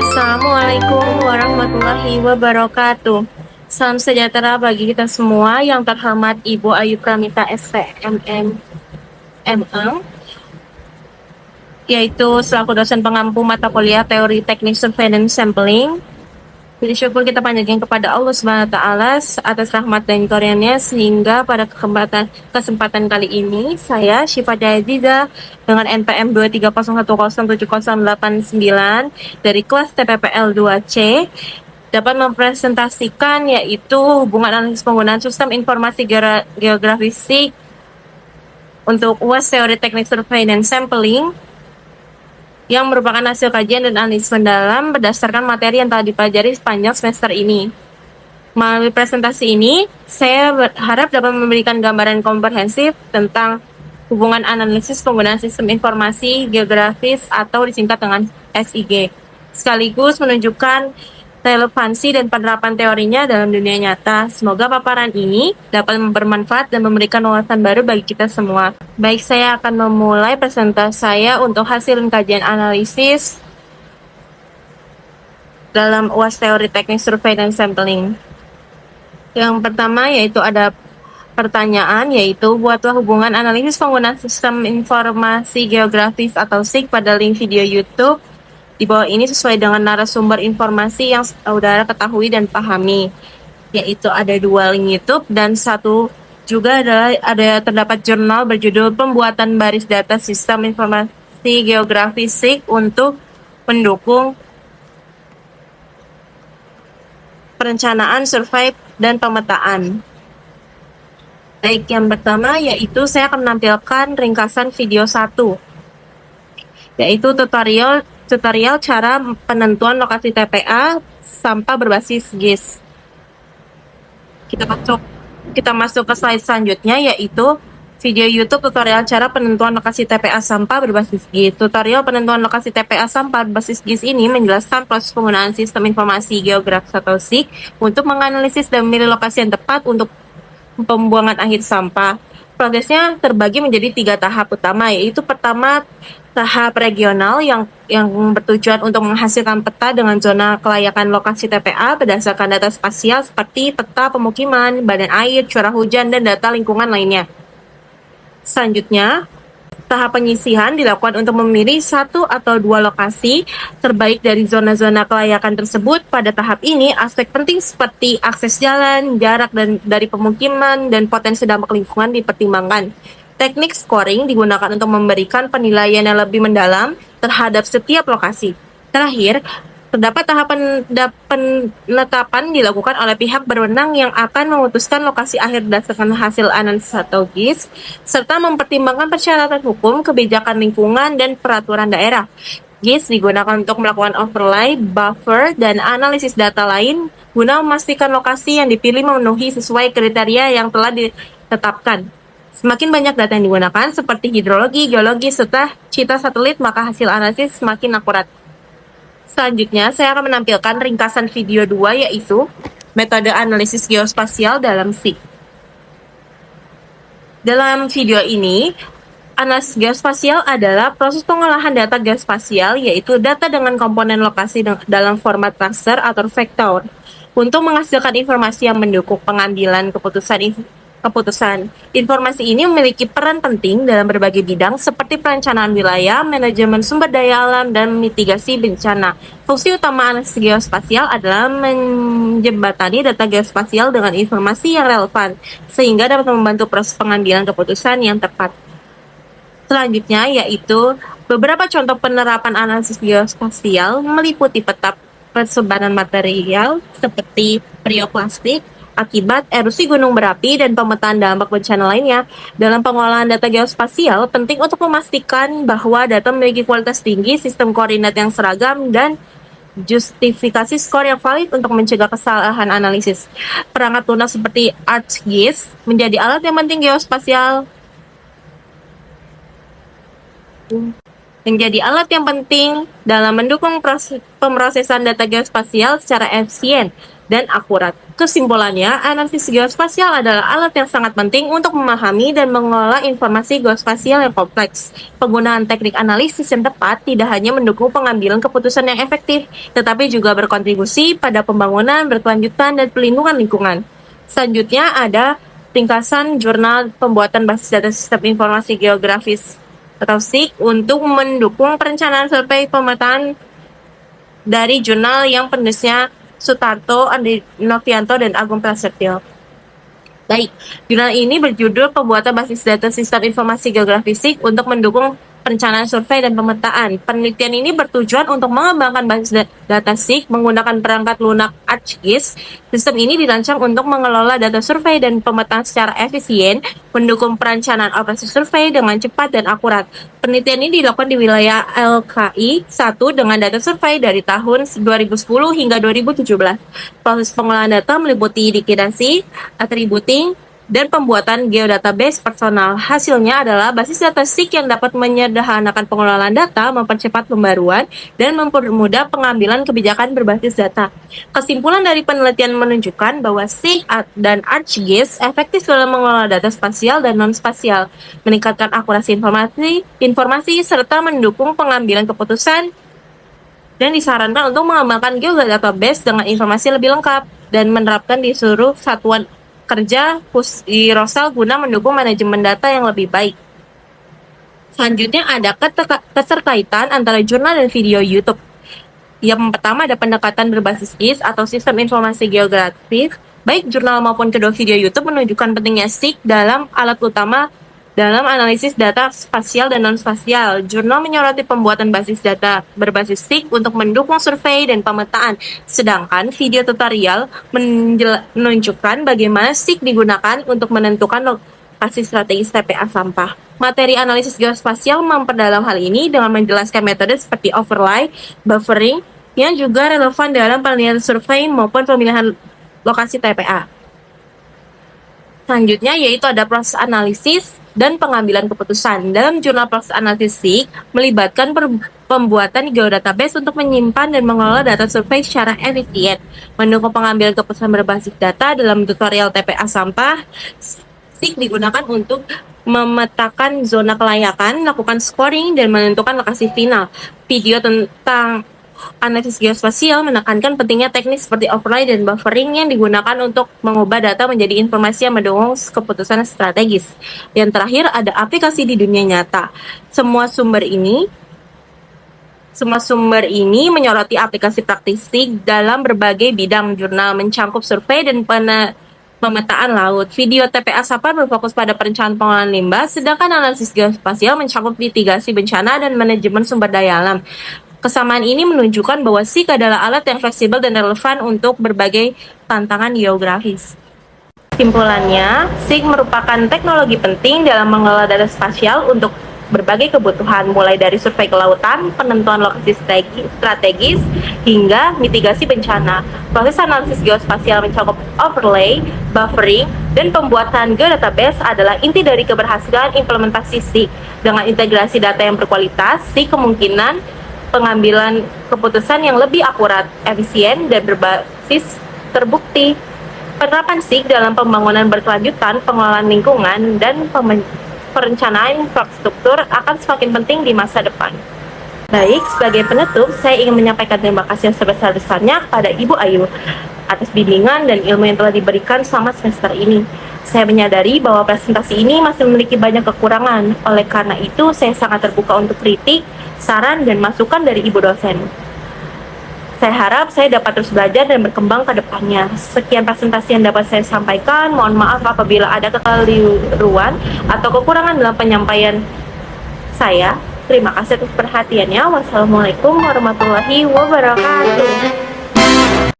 Assalamualaikum warahmatullahi wabarakatuh. Salam sejahtera bagi kita semua. Yang terhormat Ibu Ayu Pramita STMM MM, yaitu selaku dosen pengampu mata kuliah Teori Teknik Surveillance Sampling. Puji syukur kita panjatkan kepada Allah Subhanahu wa taala atas rahmat dan karunia-Nya sehingga pada kesempatan kali ini saya Syifa Aziza dengan NPM 230107089 dari kelas TPPL 2C dapat mempresentasikan yaitu hubungan analisis penggunaan sistem informasi geografisik untuk UAS Teori Teknik Surveillance Sampling yang merupakan hasil kajian dan analisis mendalam berdasarkan materi yang telah dipelajari sepanjang semester ini. Melalui presentasi ini, saya berharap dapat memberikan gambaran komprehensif tentang hubungan analisis penggunaan sistem informasi geografis atau disingkat dengan SIG, sekaligus menunjukkan relevansi dan penerapan teorinya dalam dunia nyata. Semoga paparan ini dapat bermanfaat dan memberikan wawasan baru bagi kita semua. Baik, saya akan memulai presentasi saya untuk hasil kajian analisis dalam UAS Teori Teknik Surveillance Sampling. Yang pertama yaitu ada pertanyaan, yaitu buatlah hubungan analisis penggunaan sistem informasi geografis atau SIG pada link video YouTube di bawah ini sesuai dengan narasumber informasi yang saudara ketahui dan pahami, yaitu ada 2 link YouTube dan satu juga ada terdapat jurnal berjudul Pembuatan Baris Data Sistem Informasi Geografis SIG untuk mendukung perencanaan, survei, dan pemetaan. Baik, yang pertama yaitu saya akan menampilkan ringkasan video 1, yaitu tutorial cara penentuan lokasi TPA sampah berbasis GIS. Kita masuk ke slide selanjutnya, yaitu video YouTube tutorial cara penentuan lokasi TPA sampah berbasis GIS. Tutorial penentuan lokasi TPA sampah berbasis GIS ini menjelaskan proses penggunaan sistem informasi geografis atau SIG untuk menganalisis dan memilih lokasi yang tepat untuk pembuangan akhir sampah. Prosesnya terbagi menjadi 3 tahap utama, yaitu pertama tahap regional yang bertujuan untuk menghasilkan peta dengan zona kelayakan lokasi TPA berdasarkan data spasial seperti peta pemukiman, badan air, curah hujan, dan data lingkungan lainnya. Selanjutnya, tahap penyisihan dilakukan untuk memilih 1 atau 2 lokasi terbaik dari zona-zona kelayakan tersebut. Pada tahap ini, aspek penting seperti akses jalan, jarak dari pemukiman, dan potensi dampak lingkungan dipertimbangkan. Teknik scoring digunakan untuk memberikan penilaian yang lebih mendalam terhadap setiap lokasi. Terakhir, terdapat tahapan penetapan dilakukan oleh pihak berwenang yang akan memutuskan lokasi akhir berdasarkan hasil analisis atau GIS, serta mempertimbangkan persyaratan hukum, kebijakan lingkungan, dan peraturan daerah. GIS digunakan untuk melakukan overlay, buffer, dan analisis data lain guna memastikan lokasi yang dipilih memenuhi sesuai kriteria yang telah ditetapkan. Semakin banyak data yang digunakan, seperti hidrologi, geologi, serta citra satelit, maka hasil analisis semakin akurat. Selanjutnya, saya akan menampilkan ringkasan video 2, yaitu metode analisis geospasial dalam SIG. Dalam video ini, analisis geospasial adalah proses pengolahan data geospasial, yaitu data dengan komponen lokasi dalam format raster atau vektor, untuk menghasilkan informasi yang mendukung pengambilan keputusan. Informasi ini memiliki peran penting dalam berbagai bidang seperti perencanaan wilayah, manajemen sumber daya alam, dan mitigasi bencana. Fungsi utama analisis geospasial adalah menjembatani data geospasial dengan informasi yang relevan, sehingga dapat membantu proses pengambilan keputusan yang tepat. Selanjutnya yaitu beberapa contoh penerapan analisis geospasial meliputi peta persebaran material seperti perioplastik, akibat erosi gunung berapi, dan pemetaan dampak bencana lainnya. Dalam pengolahan data geospasial, penting untuk memastikan bahwa data memiliki kualitas tinggi, sistem koordinat yang seragam, dan justifikasi skor yang valid untuk mencegah kesalahan analisis. Perangkat lunak seperti ArcGIS menjadi alat yang penting geospasial menjadi alat yang penting dalam mendukung pemrosesan data geospasial secara efisien dan akurat. Kesimpulannya, analisis geospasial adalah alat yang sangat penting untuk memahami dan mengelola informasi geospasial yang kompleks. Penggunaan teknik analisis yang tepat tidak hanya mendukung pengambilan keputusan yang efektif, tetapi juga berkontribusi pada pembangunan berkelanjutan dan pelindungan lingkungan. Selanjutnya ada ringkasan jurnal pembuatan basis data sistem informasi geografis atau SIG untuk mendukung perencanaan survei pemetaan dari jurnal yang penulisnya Sutarto, Andi Novianto, dan Agung Prasetyo. Baik, jurnal ini berjudul Pembuatan Basis Data Sistem Informasi Geografis SIG untuk mendukung perencanaan survei dan pemetaan. Penelitian ini bertujuan untuk mengembangkan basis data SIG menggunakan perangkat lunak ArcGIS. Sistem ini dirancang untuk mengelola data survei dan pemetaan secara efisien, mendukung perencanaan operasi survei dengan cepat dan akurat. Penelitian ini dilakukan di wilayah LKI 1 dengan data survei dari tahun 2010 hingga 2017. Proses pengolahan data meliputi liquidasi, attributing, dan pembuatan geodatabase personal. Hasilnya adalah basis data SIG yang dapat menyederhanakan pengelolaan data, mempercepat pembaruan, dan mempermudah pengambilan kebijakan berbasis data. Kesimpulan dari penelitian menunjukkan bahwa SIG dan ArcGIS efektif dalam mengelola data spasial dan non-spasial, meningkatkan akurasi informasi serta mendukung pengambilan keputusan, dan disarankan untuk mengembangkan geodatabase dengan informasi lebih lengkap dan menerapkan di seluruh satuan kerja Pusdirosal guna mendukung manajemen data yang lebih baik. Selanjutnya ada keterkaitan antara jurnal dan video YouTube. Yang pertama ada pendekatan berbasis GIS atau Sistem Informasi Geografis. Baik jurnal maupun kedua video YouTube menunjukkan pentingnya SIG dalam alat utama dalam analisis data spasial dan non-spasial. Jurnal menyoroti pembuatan basis data berbasis SIG untuk mendukung survei dan pemetaan, sedangkan video tutorial menunjukkan bagaimana SIG digunakan untuk menentukan lokasi strategis TPA sampah. Materi analisis geospasial memperdalam hal ini dengan menjelaskan metode seperti overlay, buffering, yang juga relevan dalam penilaian survei maupun pemilihan lokasi TPA. Selanjutnya yaitu ada proses analisis dan pengambilan keputusan. Dalam jurnal proses analisis SIG melibatkan pembuatan geodatabase untuk menyimpan dan mengelola data survei secara efisien, mendukung pengambilan keputusan berbasis data. Dalam tutorial TPA sampah, SIG digunakan untuk memetakan zona kelayakan, melakukan scoring, dan menentukan lokasi final. Video tentang analisis geospasial menekankan pentingnya teknik seperti overlay dan buffering yang digunakan untuk mengubah data menjadi informasi yang mendukung keputusan strategis. Yang terakhir ada aplikasi di dunia nyata. Semua sumber ini menyoroti aplikasi praktis SIG dalam berbagai bidang. Jurnal mencakup survei dan pemetaan laut. Video TPA sampah berfokus pada perencanaan pengelolaan limbah, sedangkan analisis geospasial mencakup mitigasi bencana dan manajemen sumber daya alam. Kesamaan ini menunjukkan bahwa SIG adalah alat yang fleksibel dan relevan untuk berbagai tantangan geografis. Kesimpulannya, SIG merupakan teknologi penting dalam mengelola data spasial untuk berbagai kebutuhan, mulai dari survei kelautan, penentuan lokasi strategis, hingga mitigasi bencana. Proses analisis geospasial mencakup overlay, buffering, dan pembuatan geodatabase adalah inti dari keberhasilan implementasi SIG. Dengan integrasi data yang berkualitas, SIG kemungkinan pengambilan keputusan yang lebih akurat, efisien, dan berbasis terbukti. Penerapan SIG dalam pembangunan berkelanjutan, pengelolaan lingkungan, dan perencanaan infrastruktur akan semakin penting di masa depan. Baik, sebagai penutup, saya ingin menyampaikan terima kasih yang sebesar-besarnya kepada Ibu Ayu atas bimbingan dan ilmu yang telah diberikan selama semester ini. Saya menyadari bahwa presentasi ini masih memiliki banyak kekurangan. Oleh karena itu, saya sangat terbuka untuk kritik, saran, dan masukan dari Ibu dosen. Saya harap saya dapat terus belajar dan berkembang ke depannya. Sekian presentasi yang dapat saya sampaikan. Mohon maaf apabila ada kekeliruan atau kekurangan dalam penyampaian saya. Terima kasih atas perhatiannya. Wassalamualaikum warahmatullahi wabarakatuh.